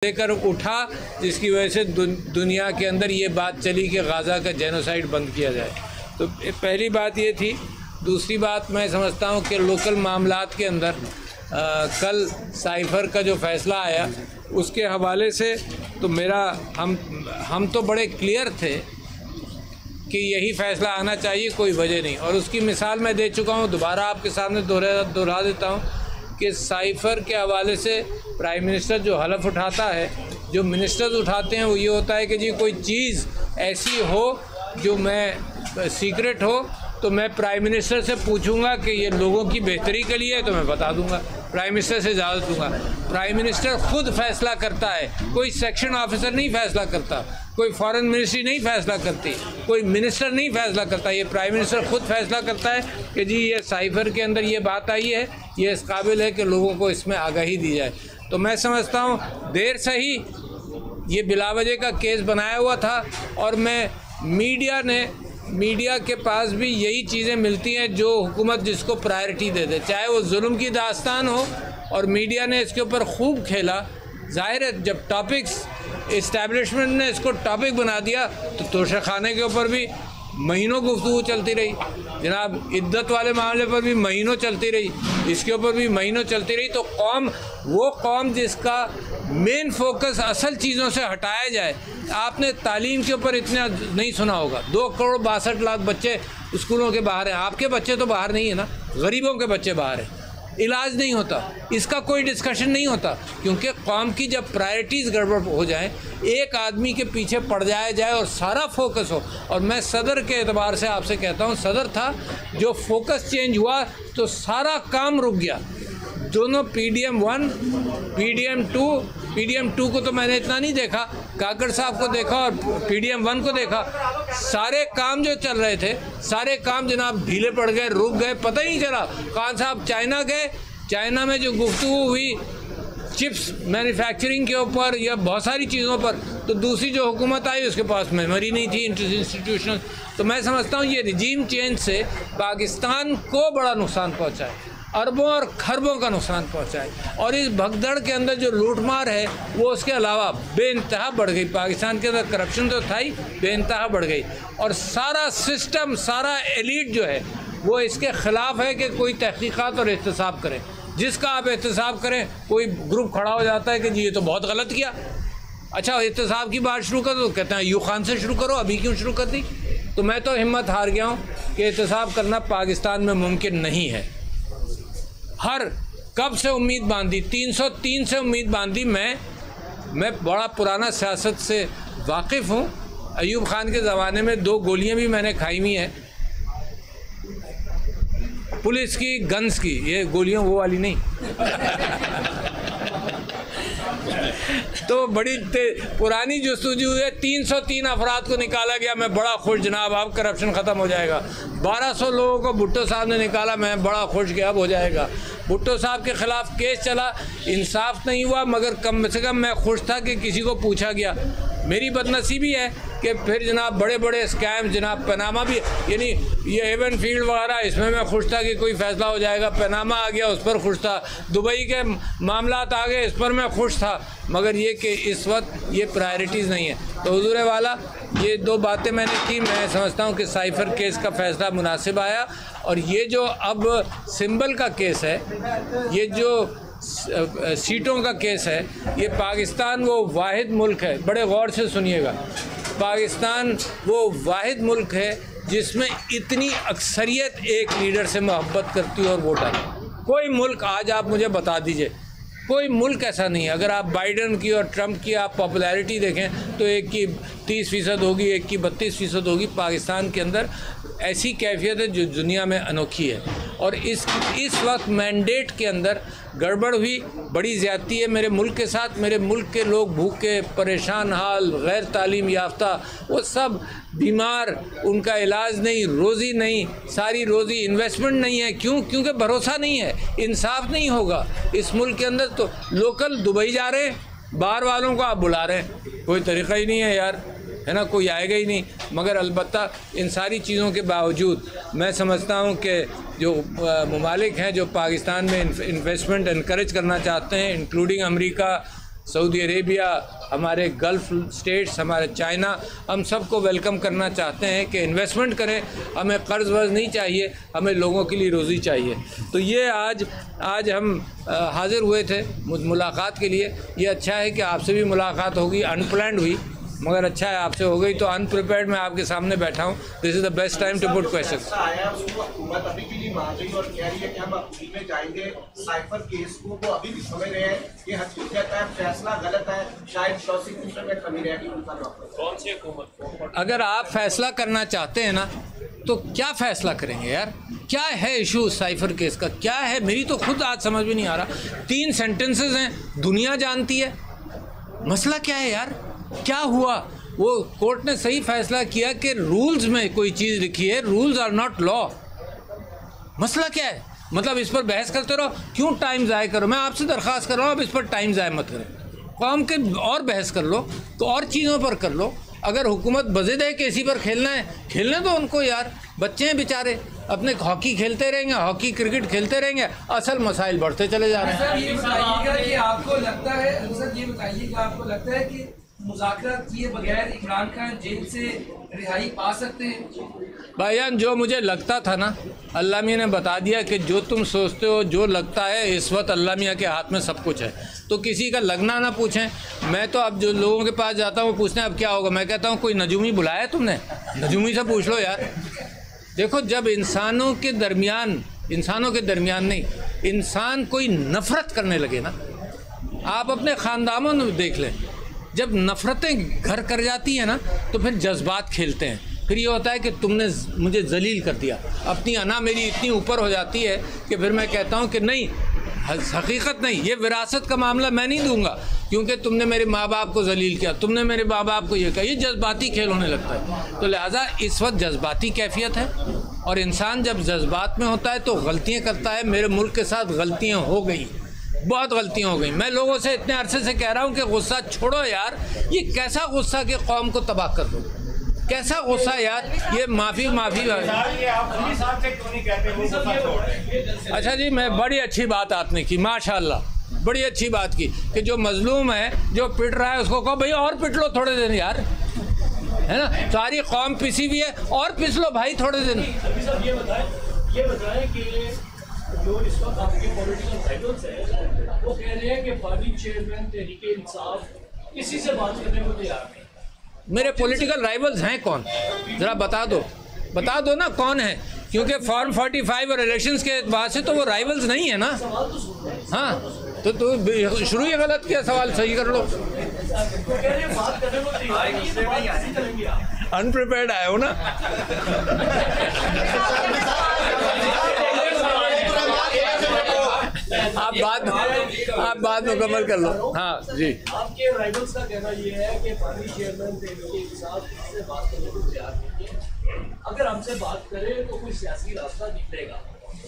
लेकर उठा, जिसकी वजह से दुनिया के अंदर ये बात चली कि गाज़ा का जेनोसाइड बंद किया जाए। तो पहली बात ये थी। दूसरी बात मैं समझता हूँ कि लोकल मामलात के अंदर कल साइफ़र का जो फ़ैसला आया उसके हवाले से तो हम तो बड़े क्लियर थे कि यही फ़ैसला आना चाहिए, कोई वजह नहीं। और उसकी मिसाल मैं दे चुका हूँ, दोबारा आपके सामने दोहरा देता हूँ कि साइफ़र के हवाले से प्राइम मिनिस्टर जो हलफ उठाता है, जो मिनिस्टर्स उठाते हैं, वो ये होता है कि जी कोई चीज़ ऐसी हो जो मैं सीक्रेट हो तो मैं प्राइम मिनिस्टर से पूछूंगा कि ये लोगों की बेहतरी के लिए है तो मैं बता दूंगा, प्राइम मिनिस्टर से इजाज़त दूंगा। प्राइम मिनिस्टर खुद फैसला करता है, कोई सेक्शन ऑफिसर नहीं फैसला करता, कोई फॉरेन मिनिस्ट्री नहीं फैसला करती, कोई मिनिस्टर नहीं फैसला करता। ये प्राइम मिनिस्टर खुद फैसला करता है कि जी ये साइफ़र के अंदर ये बात आई है, ये इस काबिल है कि लोगों को इसमें आगाही दी जाए। तो मैं समझता हूँ देर सही ये बिलावजह का केस बनाया हुआ था और मीडिया के पास भी यही चीज़ें मिलती हैं जो हुकूमत जिसको प्रायोरिटी दे दे, चाहे वो जुल्म की दास्तान हो, और मीडिया ने इसके ऊपर खूब खेला। ज़ाहिर है जब टॉपिक्स इस्टेब्लिशमेंट ने इसको टॉपिक बना दिया तो तोशाखाने के ऊपर भी महीनों गुफ्तगू चलती रही, जनाब इद्दत वाले मामले पर भी महीनों चलती रही, इसके ऊपर भी महीनों चलती रही। तो वो कौम जिसका मेन फोकस असल चीज़ों से हटाया जाए। आपने तालीम के ऊपर इतना नहीं सुना होगा, 2,62,00,000 बच्चे स्कूलों के बाहर हैं। आपके बच्चे तो बाहर नहीं है ना, गरीबों के बच्चे बाहर हैं, इलाज नहीं होता, इसका कोई डिस्कशन नहीं होता, क्योंकि कौम की जब प्रायोरिटीज़ गड़बड़ हो जाए, एक आदमी के पीछे पड़ जाए और सारा फोकस हो। और मैं सदर के एतबार से आपसे कहता हूँ, सदर था जो फोकस चेंज हुआ तो सारा काम रुक गया। दोनों PDM-1, PDM-2 को तो मैंने इतना नहीं देखा, काकड़ साहब को देखा और PDM-1 को देखा। सारे काम जो चल रहे थे, सारे काम जनाब ढीले पड़ गए, रुक गए, पता ही नहीं चला। खान साहब चाइना गए, चाइना में जो गुफ्तगू हुई चिप्स मैन्युफैक्चरिंग के ऊपर या बहुत सारी चीज़ों पर, तो दूसरी जो हुकूमत आई उसके पास मेमोरी नहीं थी इंस्टीट्यूशनल। तो मैं समझता हूँ ये रिजीम चेंज से पाकिस्तान को बड़ा नुकसान पहुँचा है, अरबों और खरबों का नुकसान पहुंचा है। और इस भगदड़ के अंदर जो लूटमार है वो उसके अलावा बेइंतहा बढ़ गई। पाकिस्तान के अंदर करप्शन तो था ही, बेइंतहा बढ़ गई। और सारा सिस्टम, सारा एलीट जो है वो इसके ख़िलाफ़ है कि कोई तहकीक़ात और एहतसाब करें। जिसका आप एहतसाब करें, कोई ग्रुप खड़ा हो जाता है कि जी ये तो बहुत गलत किया। अच्छा, एहतसाब की बात शुरू करो तो कहते हैं अयूब खान से शुरू करो, अभी क्यों शुरू कर दी? तो मैं तो हिम्मत हार गया हूँ कि एहतसाब करना पाकिस्तान में मुमकिन नहीं है। कब से उम्मीद बांधी, 303 से उम्मीद बांधी। मैं बड़ा पुराना सियासत से वाकिफ़ हूँ। अयूब खान के ज़माने में 2 गोलियाँ भी मैंने खाई हुई हैं, पुलिस की, गन्स की, ये गोलियाँ वो वाली नहीं। तो बड़ी पुरानी जस्तुजू है। 303 अफराद को निकाला गया, मैं बड़ा खुश जनाब, अब करप्शन ख़त्म हो जाएगा। 1200 लोगों को भुट्टो साहब ने निकाला, मैं बड़ा खुश कि अब हो जाएगा। भुट्टो साहब के ख़िलाफ़ केस चला, इंसाफ नहीं हुआ, मगर कम से कम मैं खुश था कि किसी को पूछा गया। मेरी बदनसीबी है कि फिर जनाब बड़े बड़े स्कैम, जनाब पनामा भी, यानी ये हेवन फील्ड वगैरह, इसमें मैं खुश था कि कोई फ़ैसला हो जाएगा। पनामा आ गया, उस पर खुश था। दुबई के मामलात आ गए, इस पर मैं खुश था। मगर ये कि इस वक्त ये प्रायोरिटीज़ नहीं है। तो हुजूर वाला, ये 2 बातें मैंने की। मैं समझता हूँ कि साइफ़र केस का फ़ैसला मुनासिब आया। और ये जो अब सिंबल का केस है, ये जो सीटों का केस है, ये पाकिस्तान वो वाहिद मुल्क है, बड़े गौर से सुनिएगा, पाकिस्तान वो वाहिद मुल्क है जिसमें इतनी अक्सरियत एक लीडर से मोहब्बत करती है और वोट आता है। कोई मुल्क आज आप मुझे बता दीजिए, कोई मुल्क ऐसा नहीं है। अगर आप बाइडन की और ट्रंप की आप पॉपुलैरिटी देखें तो एक की 30% होगी, एक की 32% होगी। पाकिस्तान के अंदर ऐसी कैफियत है जो दुनिया में अनोखी है। और इस वक्त मैंडेट के अंदर गड़बड़ हुई, बड़ी ज़्यादती है मेरे मुल्क के साथ। मेरे मुल्क के लोग भूखे, परेशान हाल, गैर तालीम याफ्ता, वो सब बीमार, उनका इलाज नहीं, रोज़ी नहीं, सारी रोज़ी, इन्वेस्टमेंट नहीं है। क्यों? क्योंकि भरोसा नहीं है, इंसाफ नहीं होगा इस मुल्क के अंदर। तो लोकल दुबई जा रहे हैं, बाहर वालों को आप बुला रहे हैं, कोई तरीक़ा ही नहीं है यार, है ना, कोई आएगा ही नहीं। मगर अलबत्ता इन सारी चीज़ों के बावजूद मैं समझता हूँ कि जो ममालिक हैं जो पाकिस्तान में इन्वेस्टमेंट इनकरेज करना चाहते हैं, इंक्लूडिंग अमेरिका, सऊदी अरेबिया, हमारे गल्फ़ स्टेट्स, हमारे चाइना, हम सबको वेलकम करना चाहते हैं कि इन्वेस्टमेंट करें। हमें कर्ज़ वर्ज़ नहीं चाहिए, हमें लोगों के लिए रोज़ी चाहिए। तो ये आज हम हाज़िर हुए थे मुलाकात के लिए। ये अच्छा है कि आपसे भी मुलाकात होगी, अनप्लान्ड हुई मगर अच्छा है आपसे हो गई। तो अनप्रिपेयर्ड मैं आपके सामने बैठा हूँ। This is the best time to put question. हुकूमत अभी के लिए मान रही और कह रही है कि हम अपील में जाएंगे। साइफर केस को वो अभी भी समझ रहे हैं कि हकीकत है, फैसला गलत है, शायद प्रोसिक्यूशन में कमी रहेगी। कौन सी हुकूमत? अगर आप फैसला करना चाहते हैं ना तो क्या फैसला करेंगे यार? क्या है इशू साइफर केस का? क्या है? मेरी तो खुद आज समझ में नहीं आ रहा। 3 सेंटेंसेस हैं, दुनिया जानती है। मसला क्या है यार? क्या हुआ? वो कोर्ट ने सही फैसला किया कि रूल्स में कोई चीज़ लिखी है, रूल्स आर नॉट लॉ। मसला क्या है? मतलब इस पर बहस करते रहो, क्यों टाइम ज़ाया करो? मैं आपसे दरख्वास्त कर रहा हूँ, अब इस पर टाइम ज़ाया मत करें। कौम के और बहस कर लो तो और चीज़ों पर कर लो। अगर हुकूमत बज़िद है कि इसी पर खेलना है, खेलने दो उनको यार। बच्चे हैं बेचारे, अपने हॉकी खेलते रहेंगे, हॉकी क्रिकेट खेलते रहेंगे, असल मसाइल बढ़ते चले जा रहे हैं। सर ये बताइएगा कि आपको लगता है, सर ये बताइएगा आपको लगता है कि मुज़ाकरात किए बगैर इमरान खान जेल से रिहाई पा सकते हैं? भाईजान, जो मुझे लगता था ना, अल्लाह मियाँ ने बता दिया कि जो तुम सोचते हो, जो लगता है, इस वक्त अल्लाह मियाँ के हाथ में सब कुछ है। तो किसी का लगना ना पूछें। मैं तो अब जो लोगों के पास जाता हूँ पूछते हैं अब क्या होगा, मैं कहता हूँ कोई नजूमी बुलाया तुमने? नजूमी से पूछ लो यार। देखो, जब इंसानों के दरमियान नहीं, इंसान कोई नफ़रत करने लगे ना, आप अपने ख़ानदानों में देख लें, जब नफ़रतें घर कर जाती हैं ना तो फिर जज्बात खेलते हैं। फिर ये होता है कि तुमने मुझे जलील कर दिया। अपनी अना मेरी इतनी ऊपर हो जाती है कि फिर मैं कहता हूँ कि नहीं, हकीकत नहीं, ये विरासत का मामला मैं नहीं दूंगा क्योंकि तुमने मेरे माँ बाप को जलील किया, तुमने मेरे माँ बाप को ये कहा। ये जज्बाती खेल होने लगता है। तो लिहाजा इस वक्त जज्बाती कैफियत है और इंसान जब जज्बात में होता है तो गलतियाँ करता है। मेरे मुल्क के साथ गलतियाँ हो गई, बहुत गलतियाँ हो गई। मैं लोगों से इतने अरसे से कह रहा हूँ कि गुस्सा छोड़ो यार। ये कैसा गुस्सा कि कौम को तबाह कर दो? कैसा गुस्सा यार? ये माफ़ी अच्छा जी, मैं बड़ी अच्छी बात आपने की, माशाल्लाह, बड़ी अच्छी बात की कि जो मजलूम है, जो पिट रहा है, उसको कहो भाई और पिट लो थोड़े दिन यार, है ना? सारी कौम पिसी हुई है, और पिस लो भाई थोड़े दिन। ये बताएं कि जो इस वक्त आपके पॉलिटिकल राइवल्स हैं वो कह रहे हैं कि पार्टी चेयरमैन तहरीके इंसाफ किसी से बात करने को तैयार नहीं। मेरे पॉलिटिकल राइवल्स हैं कौन? ज़रा बता दो ना कौन है, क्योंकि फॉर्म 45 और इलेक्शंस के बाद से तो वो राइवल्स नहीं है ना। हाँ, तो शुरू ही गलत किया, सवाल सही कर लो। अनप्रिपेयर्ड आए हो ना। आप बात मुकम्मल कर लो। हाँ जी, आपके राइवल्स का कहना ये है कि पार्टी चेयरमैन के साथ से बात करने को तैयार नहीं है। अगर हमसे बात करें तो कोई सियासी रास्ता निकलेगा।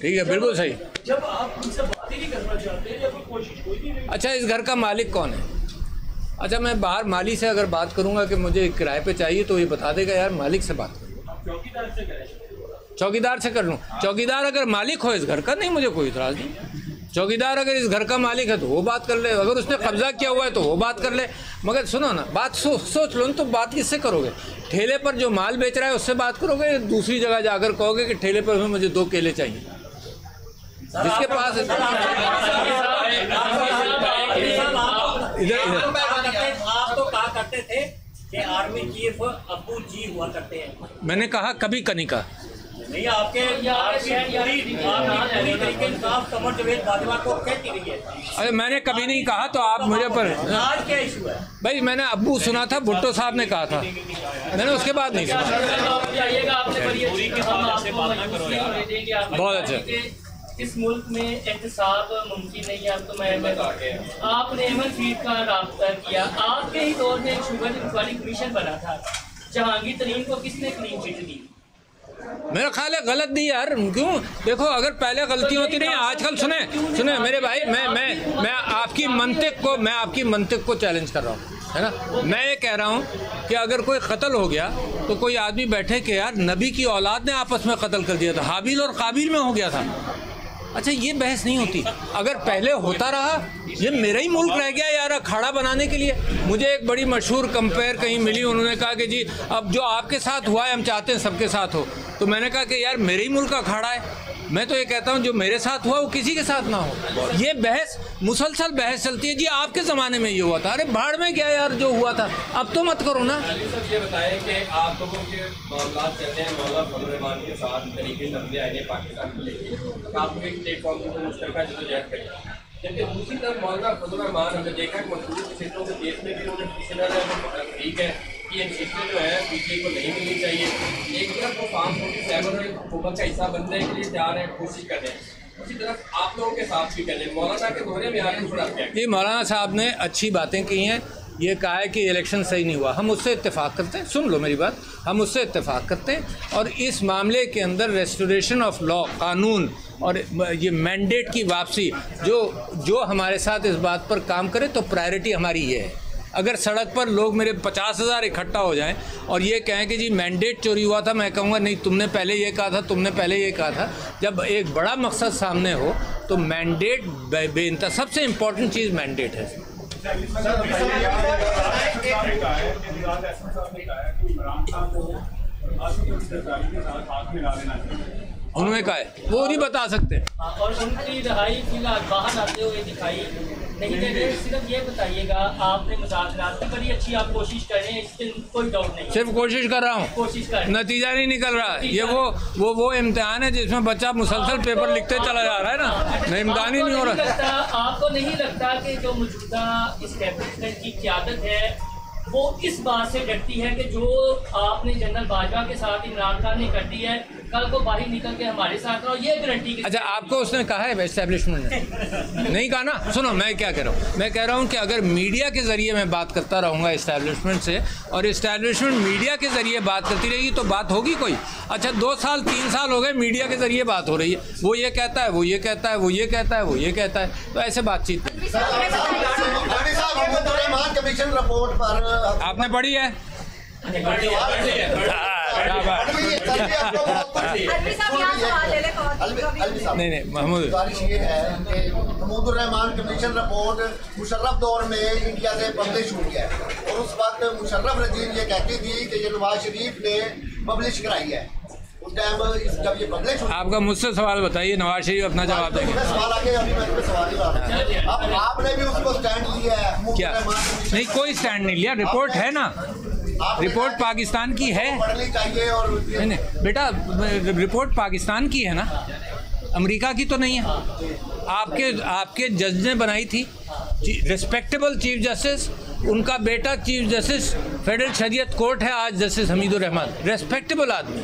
ठीक है, बिल्कुल सही। जब आप उनसे बात ही नहीं करना चाहते या कोई कोशिश कोई नहीं। अच्छा, इस घर का मालिक कौन है? अच्छा, मैं बाहर माली से अगर बात करूंगा कि मुझे किराए पे चाहिए तो ये बता देगा यार मालिक से बात करो। चौकीदार से करें, चौकीदार से कर लूँ। चौकीदार अगर मालिक हो इस घर का, नहीं मुझे कोई इतराज़ नहीं। चौकीदार अगर इस घर का मालिक है तो वो बात कर ले, अगर उसने कब्जा किया हुआ है तो वो बात कर ले। मगर सुनो ना, बात सोच लो ना, तो बात किससे करोगे? ठेले पर जो माल बेच रहा है उससे बात करोगे? दूसरी जगह जाकर कहोगे कि ठेले पर मुझे 2 केले चाहिए? जिसके पास आप तो कहा करते थे कि आर्मी चीफ अब्बू जी हुआ करते हैं। मैंने कहा कभी का नहीं कहा। नहीं, आपके पूरी तरीके इंसाफ कमर जवेद बाजवा को कहती रही है। अरे मैंने कभी नहीं कहा, तो आप मुझे पर आज क्या इशू है? भाई मैंने अब्बू सुना था, भुट्टो साहब ने कहा था, मैंने उसके बाद नहीं सुना। बहुत अच्छा। इस मुल्क में एहतसाब मुमकिन नहीं है। तो मैं आपने अहमद फीड का राब्ता किया, आपके ही दौर में एक शुगर इंक्वायरी कमीशन बना था, जहांगीर तरीन को किसने क्लीन चिट दी? मेरा ख्याल है गलत दी यार। क्यों? देखो, अगर पहले गलती होती नहीं, आजकल सुने मेरे भाई, मैं आपकी मंतिक को चैलेंज कर रहा हूँ, है ना? मैं ये कह रहा हूँ कि अगर कोई कत्ल हो गया तो कोई आदमी बैठे कि यार नबी की औलाद ने आपस में कत्ल कर दिया था, हाबिल और काबिल में हो गया था। अच्छा, ये बहस नहीं होती। अगर पहले होता रहा ये मेरा ही मुल्क रह गया यार अखाड़ा बनाने के लिए। मुझे एक बड़ी मशहूर कंपेयर कहीं मिली, उन्होंने कहा कि जी अब जो आपके साथ हुआ है हम चाहते हैं सबके साथ हो। तो मैंने कहा कि यार मेरे ही मुल्क का अखाड़ा है। मैं तो ये कहता हूँ जो मेरे साथ हुआ वो किसी के साथ ना हो। ये बहस मुसलसल बहस चलती है जी आपके ज़माने में ये हुआ था, अरे भाड़ में क्या यार जो हुआ था, अब तो मत करो ना। ये बताएं कि आप लोगों के मामला चलते हैं मौलाना फजल रहमान के साथ तरीके नजर आए हैं पाकिस्तान को लेकर, आप लोग एक प्लेटफॉर्म को मुश्तरका जदोजहद करें। जबकि दूसरी तरफ मौलाना फजल रहमान हमने देखा है मशहूर क्षेत्रों के देश में भी उन्होंने ठीक है कि ये सीटें जो है पीटीआई को नहीं मिलनी चाहिए। एक तरफ वो 547 और हुकूमत का हिस्सा बनने के लिए जा रहे हैं, कोशिश कर रहे हैं, उसी तरफ आप लोगों के साथ भी कर रहे हैं। मौलाना के दौरे में आपको थोड़ा क्या जी मौलाना साहब ने अच्छी बातें की हैं, ये कहा है कि इलेक्शन सही नहीं हुआ, हम उससे इत्तेफाक करते हैं। सुन लो मेरी बात, हम उससे इत्तेफाक करते हैं और इस मामले के अंदर रेस्टोरेशन ऑफ लॉ, कानून और ये मैंडेट की वापसी, जो हमारे साथ इस बात पर काम करे तो प्रायोरिटी हमारी ये है। अगर सड़क पर लोग मेरे 50,000 इकट्ठा हो जाएं और ये कहें कि जी मैंडेट चोरी हुआ था, मैं कहूँगा नहीं तुमने पहले ये कहा था, तुमने पहले ये कहा था। जब एक बड़ा मकसद सामने हो तो मैंडेट बेइंतहा सबसे इम्पोर्टेंट चीज़ मैंडेट है। उन्होंने कहा है वो नहीं बता सकते। और उनकी रिहाई फिलहाल बाहर आते हुए दिखाई नहीं दे रहे। सिर्फ ये बताइएगा, आपने मुज़ाकरात की बड़ी अच्छी आप कोशिश कर रहे हैं, इसमें कोई डाउट नहीं, सिर्फ कोशिश कर रहा हूँ, कोशिश कर, नतीजा नहीं निकल रहा। ये वो इम्तिहान है जिसमें बच्चा मुसलसल पेपर लिखते चला जा रहा है ना, इम्तिहान ही नहीं हो रहा। आपको नहीं लगता कि जो मौजूदा इस्टेब्लिशमेंट की क़यादत है वो इस बात से डरती है कि जो आपने जनरल बाजवा के साथ इमरान खान ने कर दी है, कल को बाहर निकल के हमारे साथ रहो, ये गारंटी। अच्छा आपको उसने कहा है एस्टेब्लिशमेंट ने? नहीं कहा ना। सुनो मैं क्या कह रहा हूँ, मैं कह रहा हूँ कि अगर मीडिया के ज़रिए मैं बात करता रहूँगा इस्टेब्लिशमेंट से और इस्टेब्लिशमेंट मीडिया के ज़रिए बात करती रहेगी तो बात होगी कोई? अच्छा 2 साल 3 साल हो गए मीडिया के ज़रिए बात हो रही है, वो ये कहता है, वो ये कहता है, वो ये कहता है, वो ये कहता है, तो ऐसे बातचीत रिपोर्ट पर आपने पढ़ी है? नहीं महमूद, ये है कि महमूदुर रहमान कमीशन रिपोर्ट मुशर्रफ दौर में इंडिया से पब्लिश हुई है और उस वक्त मुशर्रफ रजीम ये कहती थी कि ये नवाज शरीफ ने पब्लिश कराई है। उस टाइम जब ये पब्लिश हुई, आपका मुझसे सवाल बताइए, नवाज शरीफ अपना जवाब देंगे। सवाल आगे अभी मेरे पे सवाल ही रहा। अब आपने भी उसको स्टैंड लिया है? क्या नहीं, कोई स्टैंड नहीं लिया, रिपोर्ट है ना, रिपोर्ट पाकिस्तान की है। पढ़नी चाहिए और नहीं बेटा, रिपोर्ट पाकिस्तान की है ना, अमेरिका की तो नहीं है। आपके जज ने बनाई थी, रिस्पेक्टेबल चीफ जस्टिस, उनका बेटा चीफ जस्टिस फेडरल शरीयत कोर्ट है आज, जस्टिस हमीदुर रहमान, रिस्पेक्टेबल आदमी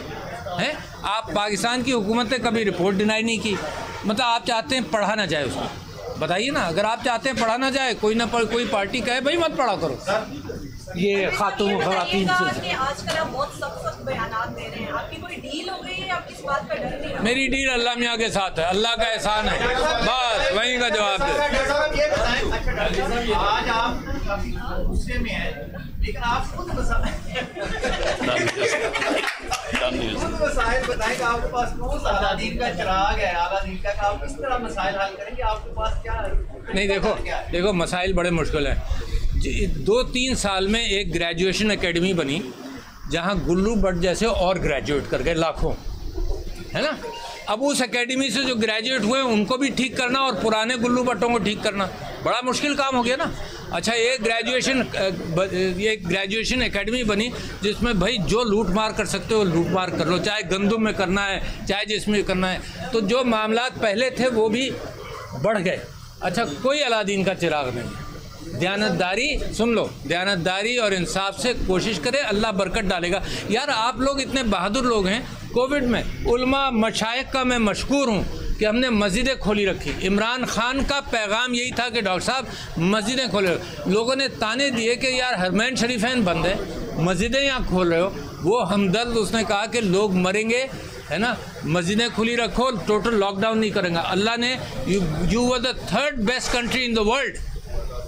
है। आप पाकिस्तान की हुकूमत ने कभी रिपोर्ट डिनाई नहीं की। मतलब आप चाहते हैं पढ़ा ना जाए उसको, बताइए ना। अगर आप चाहते हैं पढ़ा ना जाए, कोई पार्टी कहे भाई मत पढ़ा करो। ये खातून खवातीन से आजकल आप बहुत सख्त बयान दे रहे हैं, आपकी कोई डील हो गई है? आप किस बात पर डर नहीं? मेरी डील अल्लाह मियाँ के साथ है, अल्लाह का एहसान है, बस वहीं का जवाब दे। आज आप गुस्से में हैं, लेकिन आप खुद मसाइल बताएंगे। आपके पास कौन सा अलादीन का चिराग है, अलादीन का, आप किस तरह मसाइल हल करेंगे? आपके पास क्या नहीं, देखो मसाइल बड़े मुश्किल हैं। 2-3 साल में एक ग्रेजुएशन एकेडमी बनी जहां गुल्लू भट्ट जैसे और ग्रेजुएट कर गए लाखों, है ना। अब उस एकेडमी से जो ग्रेजुएट हुए उनको भी ठीक करना और पुराने गुल्लू भट्टों को ठीक करना बड़ा मुश्किल काम हो गया ना। अच्छा एक ग्रेजुएशन एकेडमी बनी जिसमें भाई जो लूट मार कर सकते हो लूट मार कर लो, चाहे गंदम में करना है चाहे जिसमें करना है। तो जो मामलात पहले थे वो भी बढ़ गए। अच्छा कोई अलादीन का चिराग नहीं, दयानतदारी, सुन लो, दयानतदारी और इंसाफ से कोशिश करें, अल्लाह बरकत डालेगा। यार आप लोग इतने बहादुर लोग हैं। कोविड में उलमा मशाइख का मैं मशकूर हूँ कि हमने मस्जिदें खोली रखी। इमरान खान का पैगाम यही था कि डॉक्टर साहब मस्जिदें खोले। लोगों ने ताने दिए कि यार हरमैन शरीफैन बंद है, मस्जिदें यहाँ खोल रहे हो। वो हमदर्द उसने कहा कि लोग मरेंगे, है ना, मस्जिदें खुली रखो, टोटल लॉकडाउन नहीं करेंगे। अल्लाह ने you were the 3rd best country in the world.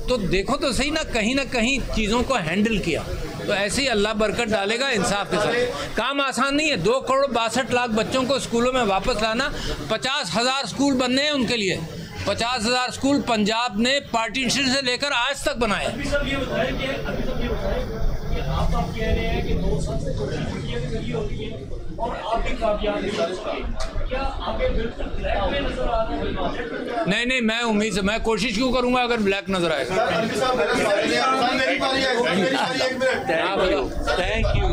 तो देखो तो सही ना कहीं चीज़ों को हैंडल किया। तो ऐसे ही अल्लाह बरकत डालेगा इंसाफ के साथ। काम आसान नहीं है। 2 करोड़ 62 लाख बच्चों को स्कूलों में वापस लाना, 50,000 स्कूल बनने हैं उनके लिए। 50,000 स्कूल पंजाब ने पार्टीशन से लेकर आज तक बनाए। अभी सब ये बताएं कि आप कह रहे हैं कि 2 साल से कोशिश की हो रही है और आप भी कामयाब नहीं, क्या आगे बिल्कुल ब्लैक में नजर आ रहा है? नहीं, मैं कोशिश क्यों करूंगा अगर ब्लैक नजर आएगा। सर, मेरी पारी है, एक मिनट। Thank you.